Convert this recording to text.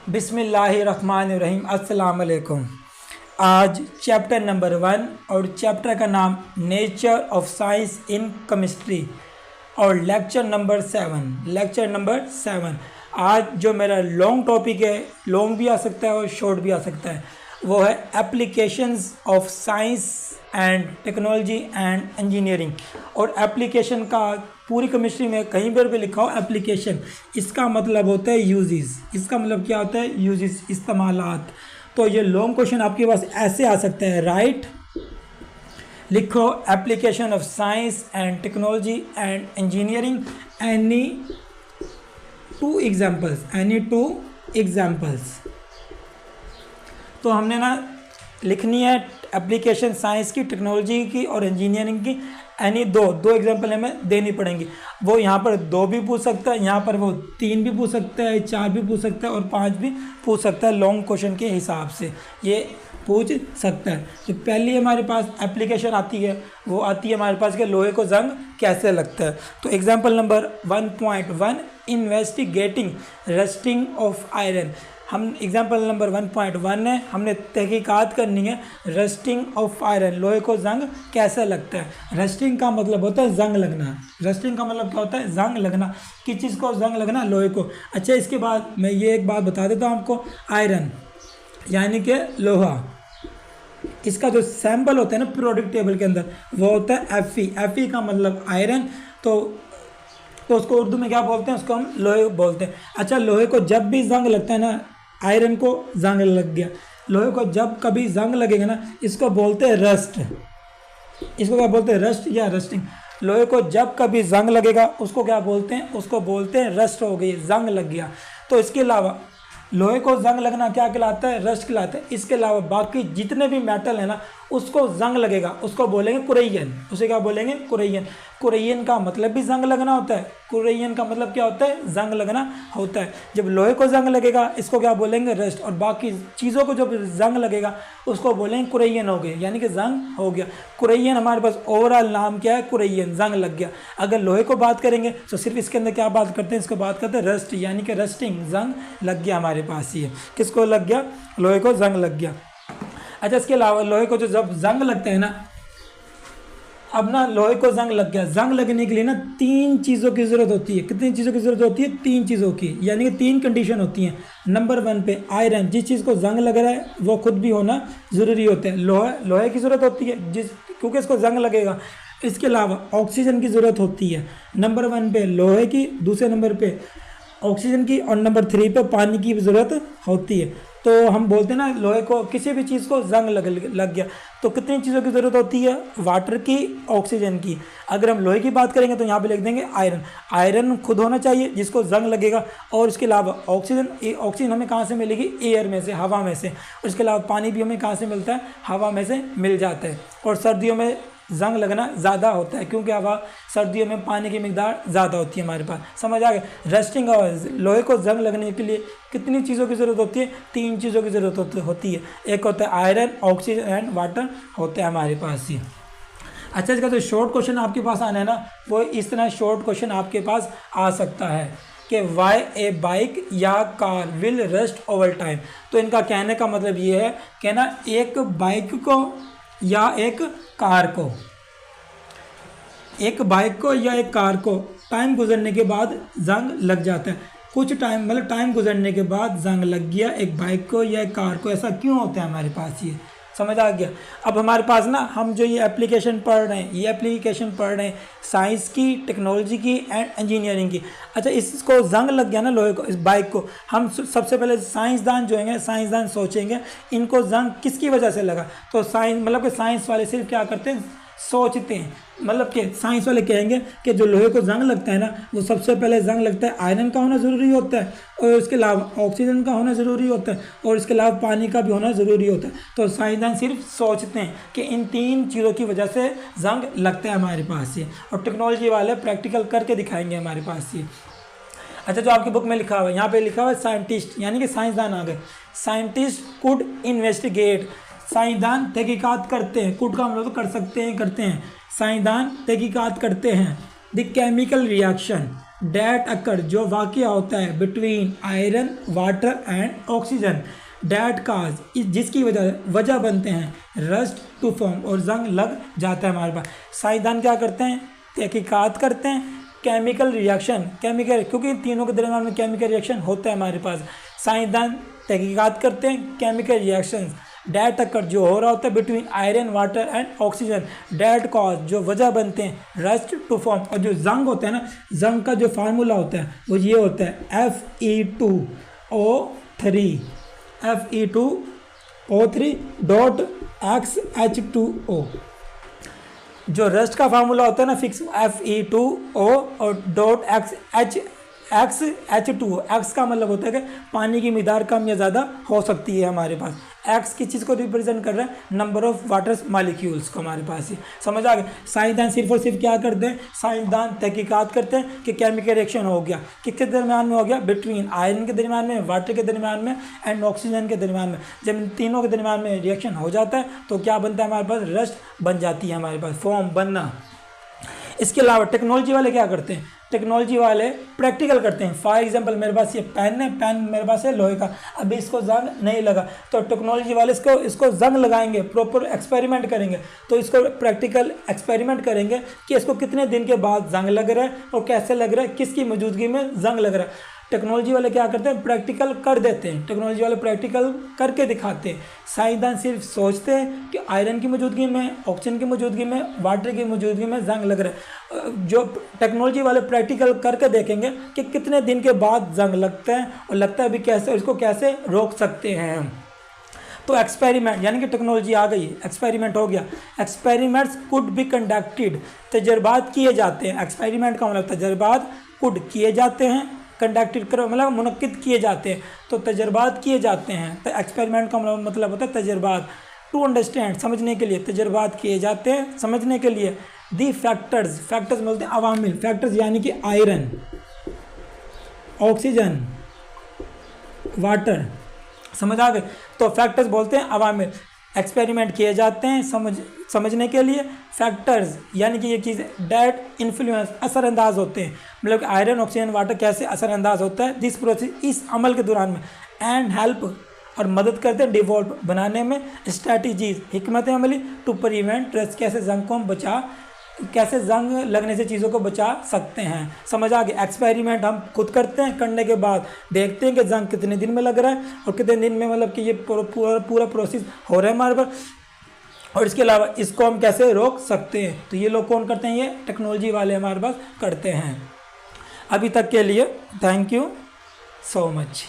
बिस्मिल्लाहिर्रहमानिर्रहीम। अस्सलाम वालेकुम। आज चैप्टर नंबर 1 और चैप्टर का नाम nature of science in chemistry और लेक्चर नंबर 7। आज जो मेरा लॉन्ग टॉपिक है, लॉन्ग भी आ सकता है और शॉर्ट भी आ सकता है, वो है applications of science and technology and engineering. और एप्लीकेशन का पूरी केमिस्ट्री में कहीं पर भी लिखा हो एप्लीकेशन, इसका मतलब होता है यूजेस। इसका मतलब क्या होता है? यूजेस, इस्तेमालात। तो ये लॉन्ग क्वेश्चन आपके पास ऐसे आ सकता है, राइट, लिखो application of science and technology and engineering, any two examples. तो हमने ना लिखनी है एप्लीकेशन साइंस की, टेक्नोलॉजी की और इंजीनियरिंग की, एनी दो एग्जांपल हमें देनी पड़ेंगी। वो यहाँ पर 2 भी पूछ सकता है, यहाँ पर वो 3 भी पूछ सकता है, 4 भी पूछ सकता है और 5 भी पूछ सकता है। लॉन्ग क्वेश्चन के हिसाब से ये पूछ सकता है। तो पहली हमारे पास एप्लीकेशन आती है, वो आती है हमारे पास कि लोहे को जंग कैसे लगता है। तो example number 1.1 investigating rusting of iron. हम एग्जाम्पल नंबर 1.1 है, हमने तहकीकात करनी है रस्टिंग ऑफ आयरन, लोहे को जंग कैसे लगता है। रस्टिंग का मतलब होता है जंग लगना। रस्टिंग का मतलब क्या होता है? जंग लगना। किस चीज़ को जंग लगना? लोहे को। अच्छा, इसके बाद मैं ये एक बात बता देता हूँ आपको। आयरन यानी कि लोहा, इसका जो सैंपल होता है ना पीरियोडिक टेबल के अंदर, वो होता है Fe। Fe का मतलब आयरन। तो उसको उर्दू में क्या बोलते हैं? उसको हम लोहे बोलते हैं। अच्छा, लोहे को जब भी जंग लगता है ना, आयरन को जंग लग गया, लोहे को जब कभी जंग लगेगा ना, इसको बोलते हैं रस्ट। इसको क्या बोलते हैं? रस्ट या रस्टिंग। लोहे को जब कभी जंग लगेगा उसको क्या बोलते हैं? उसको बोलते हैं रस्ट हो गई, जंग लग गया। तो इसके अलावा लोहे को जंग लगना क्या कहलाता है? रस्ट कहलाता है। इसके अलावा बाकी जितने भी मेटल है ना, उसको जंग लगेगा, उसको बोलेंगे कुरैयन। उसे क्या बोलेंगे? कुरैयन। कुरैयन का मतलब भी जंग लगना होता है। कुरैयन का मतलब क्या होता है? जंग लगना होता है। जब लोहे को जंग लगेगा इसको क्या बोलेंगे? रस्ट। और बाकी चीज़ों को जब जंग लगेगा उसको बोलेंगे कुरैयन हो गए, यानी कि जंग हो गया। कुरैयन हमारे पास ओवरऑल नाम क्या है? कुरैयन, जंग लग गया। अगर लोहे को बात करेंगे तो सिर्फ इसके अंदर क्या बात करते हैं? इसको बात करते हैं रस्ट, यानी कि रस्टिंग, जंग लग गया हमारे पास। ये किसको लग गया? लोहे को जंग लग गया। अच्छा, इसके अलावा लोहे को जो जब जंग लगता है ना, अब ना लोहे को जंग लग गया, जंग लगने के लिए ना 3 चीज़ों की ज़रूरत होती है। कितनी चीज़ों की ज़रूरत होती है? 3 चीज़ों की, यानी कि 3 कंडीशन होती हैं। नंबर 1 पे आयरन, जिस चीज़ को जंग लग रहा है वो खुद भी होना ज़रूरी होता है। लोहे की ज़रूरत होती है क्योंकि इसको जंग लगेगा। इसके अलावा ऑक्सीजन की ज़रूरत होती है। नंबर 1 पे लोहे की, दूसरे नंबर पे ऑक्सीजन की, और नंबर 3 पे पानी की ज़रूरत होती है। तो हम बोलते हैं ना लोहे को, किसी भी चीज़ को जंग लग गया, तो कितनी चीज़ों की ज़रूरत होती है? वाटर की, ऑक्सीजन की। अगर हम लोहे की बात करेंगे तो यहाँ पे लिख देंगे आयरन। आयरन खुद होना चाहिए जिसको जंग लगेगा, और इसके अलावा ऑक्सीजन हमें कहाँ से मिलेगी? एयर में से, हवा में से। और इसके अलावा पानी भी हमें कहाँ से मिलता है? हवा में से मिल जाता है। और सर्दियों में जंग लगना ज़्यादा होता है क्योंकि हवा, सर्दियों में पानी की मिकदार ज़्यादा होती है हमारे पास। समझ आ गया? रस्टिंग और लोहे को जंग लगने के लिए कितनी चीज़ों की ज़रूरत होती है? 3 चीज़ों की ज़रूरत होती है। एक होता है आयरन, ऑक्सीजन एंड वाटर होता है हमारे पास ही। अच्छा, इसका जो शॉर्ट क्वेश्चन आपके पास आना है ना, वो इस तरह शॉर्ट क्वेश्चन आपके पास आ सकता है कि वाई ए बाइक या car will rust over time. तो इनका कहने का मतलब ये है कि ना एक बाइक को या एक कार को, एक बाइक को या एक कार को टाइम गुजरने के बाद जंग लग जाता है। कुछ टाइम, मतलब टाइम गुजरने के बाद जंग लग गया एक बाइक को या एक कार को। ऐसा क्यों होता है हमारे पास? ये समझ आ गया? अब हमारे पास ना, हम जो ये एप्लीकेशन पढ़ रहे हैं, ये एप्लीकेशन पढ़ रहे हैं साइंस की, टेक्नोलॉजी की एंड इंजीनियरिंग की। अच्छा, इसको जंग लग गया ना लोहे को, इस बाइक को, हम सबसे पहले साइंसदान जो हैं, साइंसदान सोचेंगे इनको जंग किसकी वजह से लगा। तो साइंस, मतलब कि साइंस वाले सिर्फ क्या करते हैं? सोचते हैं। मतलब कि साइंस वाले कहेंगे कि जो लोहे को जंग लगता है ना, वो सबसे पहले जंग लगता है आयरन का होना ज़रूरी होता है, और उसके अलावा ऑक्सीजन का होना ज़रूरी होता है, और इसके अलावा पानी का भी होना ज़रूरी होता है। तो साइंसदान सिर्फ सोचते हैं कि इन 3 चीज़ों की वजह से जंग लगता है हमारे पास ये, और टेक्नोलॉजी वाले प्रैक्टिकल करके दिखाएंगे हमारे पास ये। अच्छा, जो आपकी बुक में लिखा हुआ है, यहाँ पर लिखा हुआ है साइंटिस्ट, यानी कि साइंसदान आ गए। साइंटिस्ट कुड इन्वेस्टिगेट, साइंसदान तहकीकात करते हैं। कुड का हम लोग कर सकते हैं, करते हैं। साइंसदान तहकीकात करते हैं the chemical reaction, that occur जो वाकया होता है between iron water and oxygen, that cause जिसकी वजह बनते हैं रस्ट टू फॉर्म और जंग लग जाता है हमारे पास। साइंसदान क्या करते हैं, तहकीकात करते हैं, केमिकल रिएक्शन, केमिकल क्योंकि तीनों के दरमियान में केमिकल रिएक्शन होता है हमारे पास। साइंसदान तहकीकात करते हैं केमिकल रिएक्शंस, डैट अकर जो हो रहा होता है between iron water and oxygen, that cause जो वजह बनते हैं रस्ट टू फॉर्म, और जो जंग होता है ना, जंग का जो फार्मूला होता है वो ये होता है Fe2O3 Fe2O3 डॉट XH2O। जो रस्ट का फार्मूला होता है ना फिक्स Fe2O और डॉट XH2O, एक्स का मतलब होता है कि पानी की मिकदार कम या ज़्यादा हो सकती है हमारे पास। एक्स किस चीज़ को रिप्रेजेंट कर रहा है, नंबर ऑफ वाटर मालिक्यूल्स को हमारे पास ही, समझ आ गया। साइंसदान सिर्फ और सिर्फ क्या करते हैं, साइंसदान तहकीकात करते हैं कि केमिकल रिएक्शन हो गया, किसके दरमियान में हो गया, बिटवीन आयरन के दरमियान में, वाटर के दरमियान में एंड ऑक्सीजन के दरमियान में। जब इन तीनों के दरमियान में रिएक्शन हो जाता है तो क्या बनता है हमारे पास, रस्ट बन जाती है हमारे पास, फॉर्म बनना। इसके अलावा टेक्नोलॉजी वाले क्या करते हैं, टेक्नोलॉजी वाले प्रैक्टिकल करते हैं। फॉर एग्जांपल मेरे पास ये पेन है, पेन मेरे पास है लोहे का, अभी इसको जंग नहीं लगा, तो टेक्नोलॉजी वाले इसको जंग लगाएंगे, प्रॉपर एक्सपेरिमेंट करेंगे, तो इसको प्रैक्टिकल एक्सपेरिमेंट करेंगे कि इसको कितने दिन के बाद जंग लग रहा है और कैसे लग रहा है, किसकी मौजूदगी में जंग लग रहा है। टेक्नोलॉजी वाले क्या करते हैं, प्रैक्टिकल कर देते हैं, टेक्नोलॉजी वाले प्रैक्टिकल करके दिखाते हैं। साइंसदान सिर्फ सोचते हैं कि आयरन की मौजूदगी में, ऑक्सीजन की मौजूदगी में, वाटर की मौजूदगी में जंग लग रहा है। जो टेक्नोलॉजी वाले प्रैक्टिकल करके देखेंगे कि कितने दिन के बाद जंग लगता है और लगता है भी कैसे, इसको कैसे रोक सकते हैं हम। तो एक्सपेरिमेंट यानी कि टेक्नोलॉजी आ गई, एक्सपेरिमेंट हो गया। एक्सपेरिमेंट्स कुड बी कंडक्टेड, तजर्बात किए जाते हैं। एक्सपेरिमेंट का मतलब तजर्बात कुड किए जाते हैं, कंडक्टेड करो मतलब मुनक्किद किए जाते हैं, तो तजर्बात किए जाते हैं। तो एक्सपेरिमेंट का मतलब होता है तजर्बात। टू अंडरस्टैंड समझने के लिए, तजर्बात किए जाते हैं समझने के लिए। दी फैक्टर्स, फैक्टर्स बोलते हैं अवामिल, फैक्टर्स यानी कि आयरन, ऑक्सीजन, वाटर, समझ आ गए। तो फैक्टर्स बोलते हैं अवामिल, एक्सपेरिमेंट किए जाते हैं समझने के लिए। फैक्टर्स यानी कि ये चीज़ डैट इन्फ्लुएंस, असरअंदाज होते हैं, मतलब आयरन ऑक्सीजन वाटर कैसे असरअंदाज होता है दिस प्रोसेस, इस अमल के दौरान में। एंड हेल्प और मदद करते हैं डिवॉल्व बनाने में स्ट्रैटेजीज, हिकमत अमली टू प्रिवेंट रस्ट, कैसे जंग को हम कैसे जंग लगने से चीज़ों को बचा सकते हैं, समझ आ गया। एक्सपेरिमेंट हम खुद करते हैं, करने के बाद देखते हैं कि जंग कितने दिन में लग रहा है और कितने दिन में मतलब कि ये पूरा प्रोसेस हो रहा है हमारे पर, और इसके अलावा इसको हम कैसे रोक सकते हैं। तो ये लोग कौन करते हैं, ये टेक्नोलॉजी वाले हमारे पास करते हैं। अभी तक के लिए थैंक यू सो मच।